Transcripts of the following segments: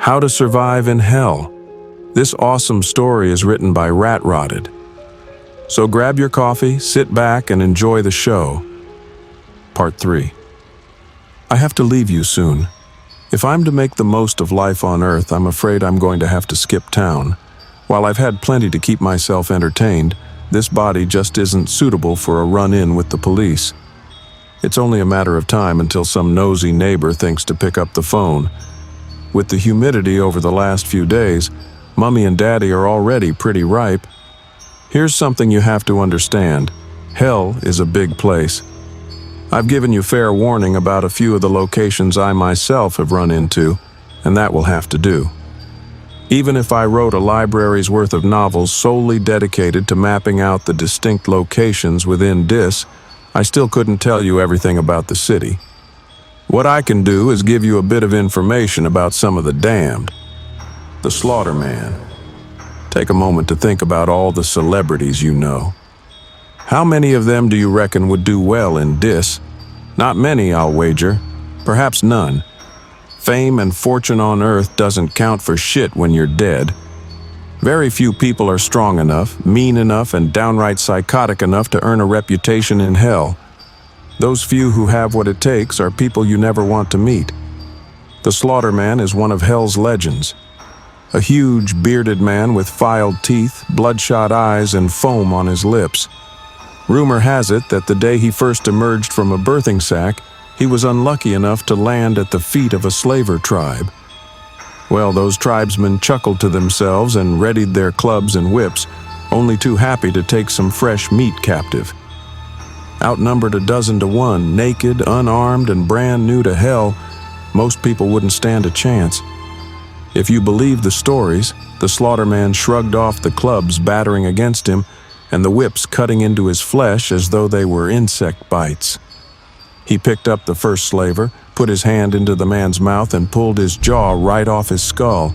How to Survive in Hell. This awesome story is written by Ratrotted. So grab your coffee, sit back, and enjoy the show. Part 3. I have to leave you soon. If I'm to make the most of life on Earth, I'm afraid I'm going to have to skip town. While I've had plenty to keep myself entertained, this body just isn't suitable for a run-in with the police. It's only a matter of time until some nosy neighbor thinks to pick up the phone. With the humidity over the last few days, Mummy and Daddy are already pretty ripe. Here's something you have to understand. Hell is a big place. I've given you fair warning about a few of the locations I myself have run into, and that will have to do. Even if I wrote a library's worth of novels solely dedicated to mapping out the distinct locations within DIS, I still couldn't tell you everything about the city. What I can do is give you a bit of information about some of the damned. The Slaughterman. Take a moment to think about all the celebrities you know. How many of them do you reckon would do well in DIS? Not many, I'll wager. Perhaps none. Fame and fortune on Earth doesn't count for shit when you're dead. Very few people are strong enough, mean enough, and downright psychotic enough to earn a reputation in hell. Those few who have what it takes are people you never want to meet. The Slaughterman is one of hell's legends. A huge, bearded man with filed teeth, bloodshot eyes, and foam on his lips. Rumor has it that the day he first emerged from a birthing sack, he was unlucky enough to land at the feet of a slaver tribe. Well, those tribesmen chuckled to themselves and readied their clubs and whips, only too happy to take some fresh meat captive. Outnumbered 12 to 1, naked, unarmed, and brand new to hell, most people wouldn't stand a chance. If you believe the stories, the Slaughterman shrugged off the clubs battering against him and the whips cutting into his flesh as though they were insect bites. He picked up the first slaver, put his hand into the man's mouth, and pulled his jaw right off his skull.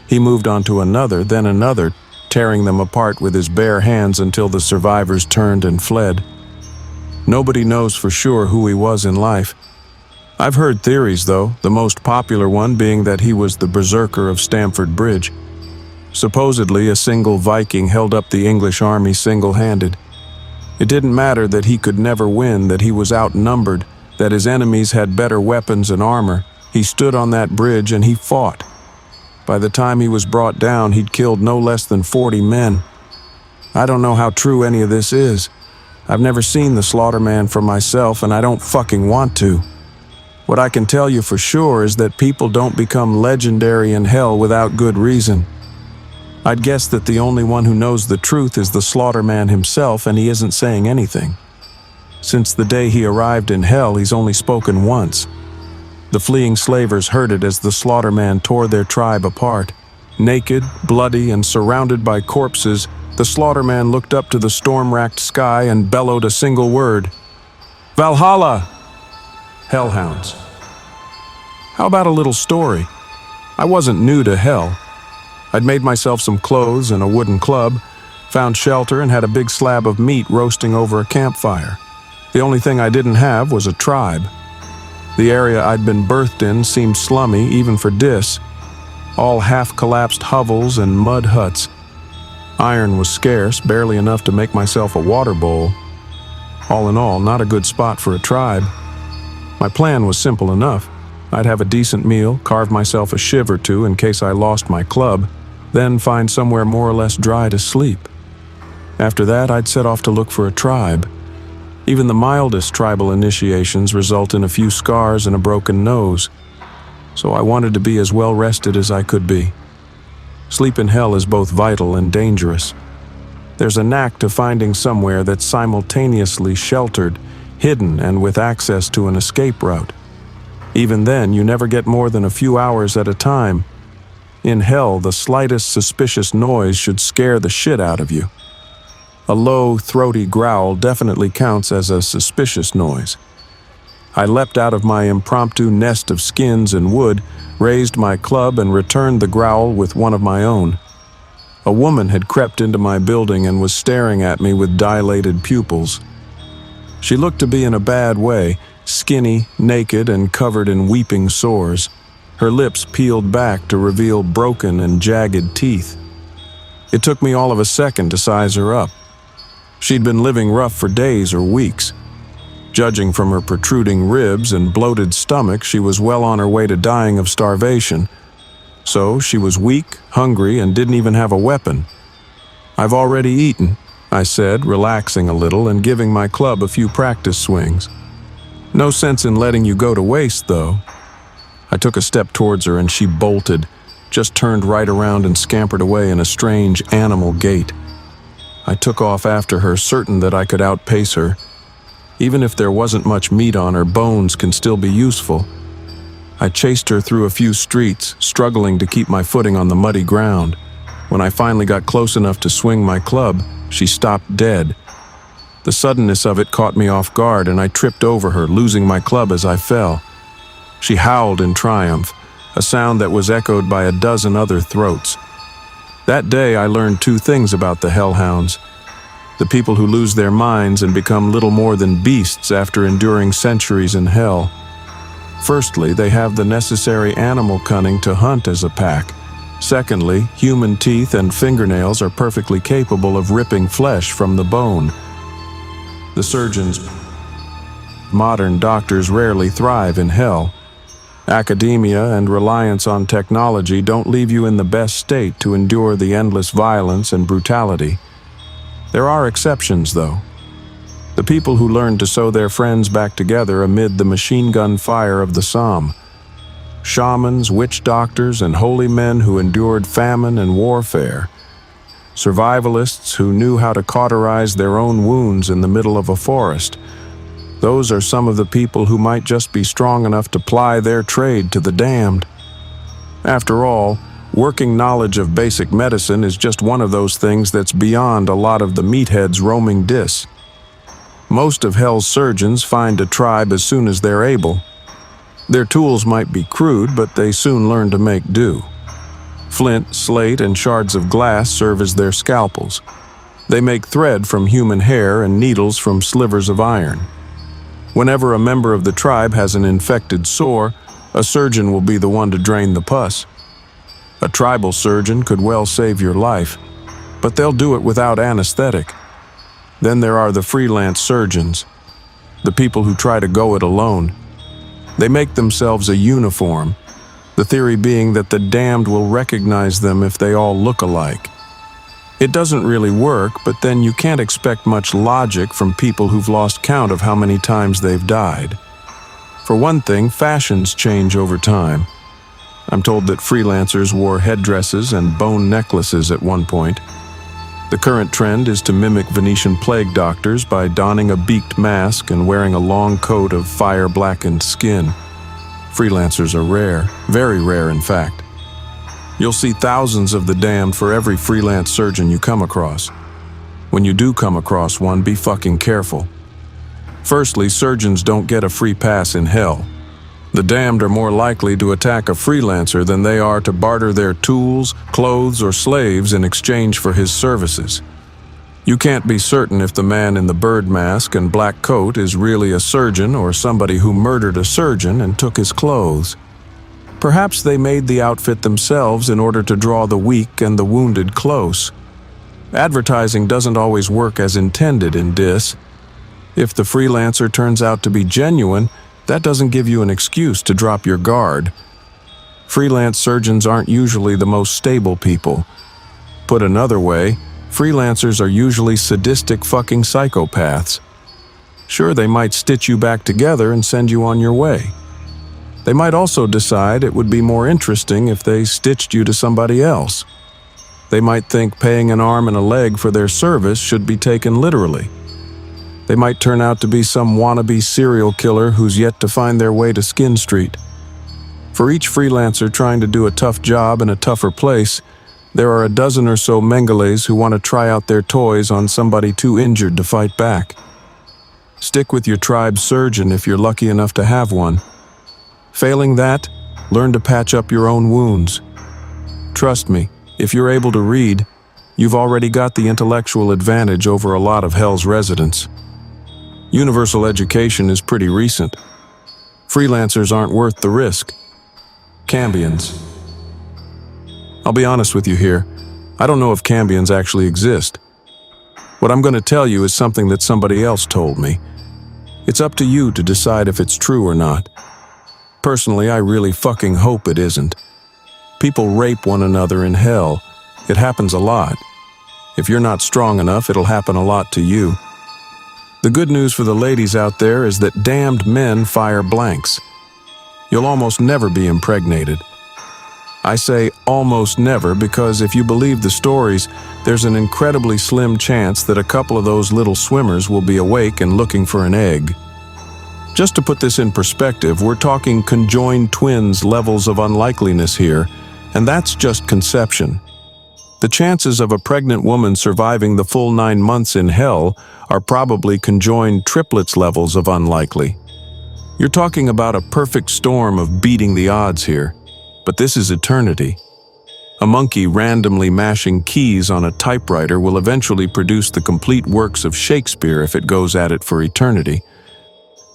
He moved on to another, then another, tearing them apart with his bare hands until the survivors turned and fled. Nobody knows for sure who he was in life. I've heard theories, though, the most popular one being that he was the berserker of Stamford Bridge. Supposedly, a single Viking held up the English army single-handed. It didn't matter that he could never win, that he was outnumbered, that his enemies had better weapons and armor. He stood on that bridge and he fought. By the time he was brought down, he'd killed no less than 40 men. I don't know how true any of this is. I've never seen the Slaughterman for myself, and I don't fucking want to. What I can tell you for sure is that people don't become legendary in hell without good reason. I'd guess that the only one who knows the truth is the Slaughterman himself, and he isn't saying anything. Since the day he arrived in hell, he's only spoken once. The fleeing slavers heard it as the Slaughterman tore their tribe apart. Naked, bloody, and surrounded by corpses, the Slaughterman looked up to the storm-racked sky and bellowed a single word. Valhalla! Hellhounds. How about a little story? I wasn't new to hell. I'd made myself some clothes and a wooden club, found shelter, and had a big slab of meat roasting over a campfire. The only thing I didn't have was a tribe. The area I'd been birthed in seemed slummy even for DIS. All half-collapsed hovels and mud huts. Iron was scarce, barely enough to make myself a water bowl. All in all, not a good spot for a tribe. My plan was simple enough. I'd have a decent meal, carve myself a shiv or two in case I lost my club, then find somewhere more or less dry to sleep. After that, I'd set off to look for a tribe. Even the mildest tribal initiations result in a few scars and a broken nose, so I wanted to be as well rested as I could be. Sleep in hell is both vital and dangerous. There's a knack to finding somewhere that's simultaneously sheltered, hidden, and with access to an escape route. Even then, you never get more than a few hours at a time. In hell, the slightest suspicious noise should scare the shit out of you. A low, throaty growl definitely counts as a suspicious noise. I leapt out of my impromptu nest of skins and wood, raised my club, and returned the growl with one of my own. A woman had crept into my building and was staring at me with dilated pupils. She looked to be in a bad way, skinny, naked, and covered in weeping sores. Her lips peeled back to reveal broken and jagged teeth. It took me all of a second to size her up. She'd been living rough for days or weeks. Judging from her protruding ribs and bloated stomach, she was well on her way to dying of starvation. So she was weak, hungry, and didn't even have a weapon. "I've already eaten," I said, relaxing a little and giving my club a few practice swings. "No sense in letting you go to waste, though." I took a step towards her and she bolted, just turned right around and scampered away in a strange animal gait. I took off after her, certain that I could outpace her. Even if there wasn't much meat on her, bones can still be useful. I chased her through a few streets, struggling to keep my footing on the muddy ground. When I finally got close enough to swing my club, she stopped dead. The suddenness of it caught me off guard, and I tripped over her, losing my club as I fell. She howled in triumph, a sound that was echoed by a dozen other throats. That day I learned two things about the Hellhounds: the people who lose their minds and become little more than beasts after enduring centuries in hell. Firstly, they have the necessary animal cunning to hunt as a pack. Secondly, human teeth and fingernails are perfectly capable of ripping flesh from the bone. The surgeons, modern doctors, rarely thrive in hell. Academia and reliance on technology don't leave you in the best state to endure the endless violence and brutality. There are exceptions, though. The people who learn to sew their friends back together amid the machine gun fire of the Somme. Shamans, witch doctors, and holy men who endured famine and warfare. Survivalists who knew how to cauterize their own wounds in the middle of a forest. Those are some of the people who might just be strong enough to ply their trade to the damned. After all, working knowledge of basic medicine is just one of those things that's beyond a lot of the meatheads roaming dis. Most of hell's surgeons find a tribe as soon as they're able. Their tools might be crude, but they soon learn to make do. Flint, slate, and shards of glass serve as their scalpels. They make thread from human hair and needles from slivers of iron. Whenever a member of the tribe has an infected sore, a surgeon will be the one to drain the pus. A tribal surgeon could well save your life, but they'll do it without anesthetic. Then there are the freelance surgeons, the people who try to go it alone. They make themselves a uniform, the theory being that the damned will recognize them if they all look alike. It doesn't really work, but then you can't expect much logic from people who've lost count of how many times they've died. For one thing, fashions change over time. I'm told that freelancers wore headdresses and bone necklaces at one point. The current trend is to mimic Venetian plague doctors by donning a beaked mask and wearing a long coat of fire-blackened skin. Freelancers are rare, very rare in fact. You'll see thousands of the damned for every freelance surgeon you come across. When you do come across one, be fucking careful. Firstly, surgeons don't get a free pass in hell. The damned are more likely to attack a freelancer than they are to barter their tools, clothes, or slaves in exchange for his services. You can't be certain if the man in the bird mask and black coat is really a surgeon or somebody who murdered a surgeon and took his clothes. Perhaps they made the outfit themselves in order to draw the weak and the wounded close. Advertising doesn't always work as intended in dis. If the freelancer turns out to be genuine, that doesn't give you an excuse to drop your guard. Freelance surgeons aren't usually the most stable people. Put another way, freelancers are usually sadistic fucking psychopaths. Sure, they might stitch you back together and send you on your way. They might also decide it would be more interesting if they stitched you to somebody else. They might think paying an arm and a leg for their service should be taken literally. They might turn out to be some wannabe serial killer who's yet to find their way to Skin Street. For each freelancer trying to do a tough job in a tougher place, there are a dozen or so Mengele's who want to try out their toys on somebody too injured to fight back. Stick with your tribe's surgeon if you're lucky enough to have one. Failing that, learn to patch up your own wounds. Trust me, if you're able to read, you've already got the intellectual advantage over a lot of hell's residents. Universal education is pretty recent. Freelancers aren't worth the risk. Cambions. I'll be honest with you here. I don't know if Cambions actually exist. What I'm going to tell you is something that somebody else told me. It's up to you to decide if it's true or not. Personally, I really fucking hope it isn't. People rape one another in hell. It happens a lot. If you're not strong enough, it'll happen a lot to you. The good news for the ladies out there is that damned men fire blanks. You'll almost never be impregnated. I say almost never because if you believe the stories, there's an incredibly slim chance that a couple of those little swimmers will be awake and looking for an egg. Just to put this in perspective, we're talking conjoined twins levels of unlikeliness here, and that's just conception. The chances of a pregnant woman surviving the full 9 months in hell are probably conjoined triplets levels of unlikely. You're talking about a perfect storm of beating the odds here. But this is eternity. A monkey randomly mashing keys on a typewriter will eventually produce the complete works of Shakespeare if it goes at it for eternity.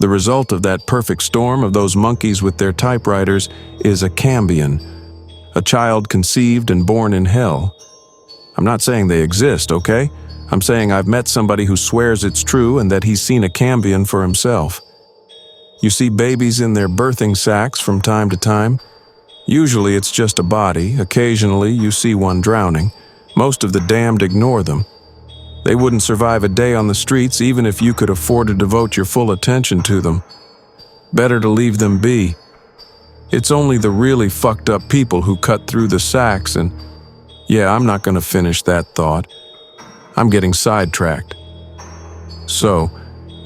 The result of that perfect storm of those monkeys with their typewriters is a Cambion, a child conceived and born in hell. I'm not saying they exist, okay? I'm saying I've met somebody who swears it's true and that he's seen a Cambion for himself. You see babies in their birthing sacks from time to time. Usually it's just a body. Occasionally you see one drowning. Most of the damned ignore them. They wouldn't survive a day on the streets even if you could afford to devote your full attention to them. Better to leave them be. It's only the really fucked up people who cut through the sacks and... Yeah, I'm not gonna finish that thought. I'm getting sidetracked. So,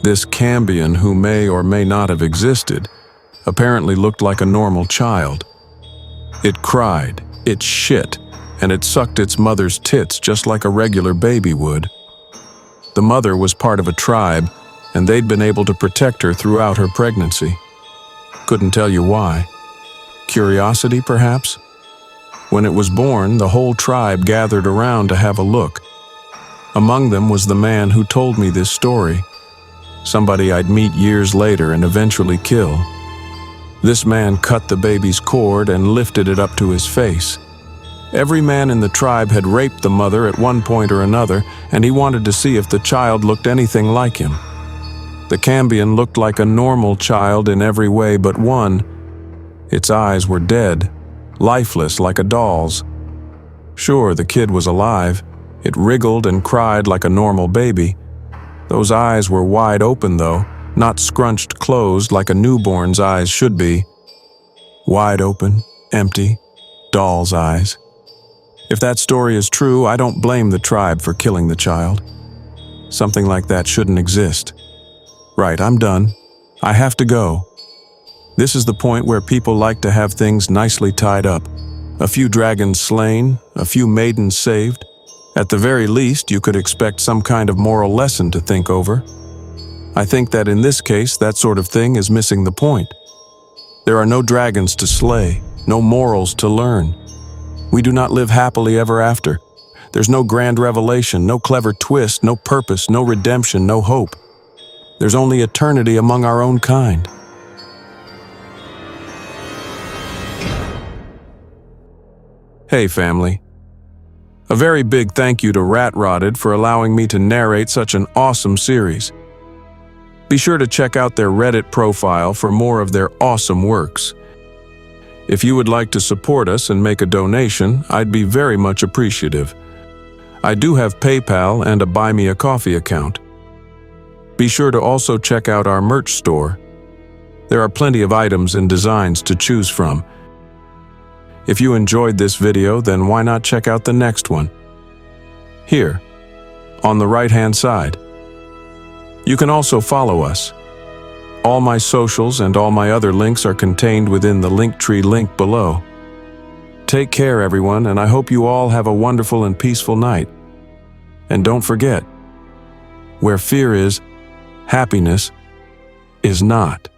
this Cambion, who may or may not have existed, apparently looked like a normal child. It cried, it shit, and it sucked its mother's tits just like a regular baby would. The mother was part of a tribe, and they'd been able to protect her throughout her pregnancy. Couldn't tell you why. Curiosity, perhaps? When it was born, the whole tribe gathered around to have a look. Among them was the man who told me this story, somebody I'd meet years later and eventually kill. This man cut the baby's cord and lifted it up to his face. Every man in the tribe had raped the mother at one point or another, and he wanted to see if the child looked anything like him. The Cambion looked like a normal child in every way but one. Its eyes were dead, lifeless like a doll's. Sure, the kid was alive. It wriggled and cried like a normal baby. Those eyes were wide open, though, not scrunched closed like a newborn's eyes should be. Wide open, empty, doll's eyes. If that story is true, I don't blame the tribe for killing the child. Something like that shouldn't exist. Right, I'm done. I have to go. This is the point where people like to have things nicely tied up. A few dragons slain, a few maidens saved. At the very least, you could expect some kind of moral lesson to think over. I think that in this case, that sort of thing is missing the point. There are no dragons to slay, no morals to learn. We do not live happily ever after. There's no grand revelation, no clever twist, no purpose, no redemption, no hope. There's only eternity among our own kind. Hey, family. A very big thank you to Ratrotted for allowing me to narrate such an awesome series. Be sure to check out their Reddit profile for more of their awesome works. If you would like to support us and make a donation, I'd be very much appreciative. I do have PayPal and a Buy Me a Coffee account. Be sure to also check out our merch store. There are plenty of items and designs to choose from. If you enjoyed this video, then why not check out the next one? Here, on the right-hand side. You can also follow us. All my socials and all my other links are contained within the Linktree link below. Take care, everyone, and I hope you all have a wonderful and peaceful night. And don't forget, where fear is, happiness is not.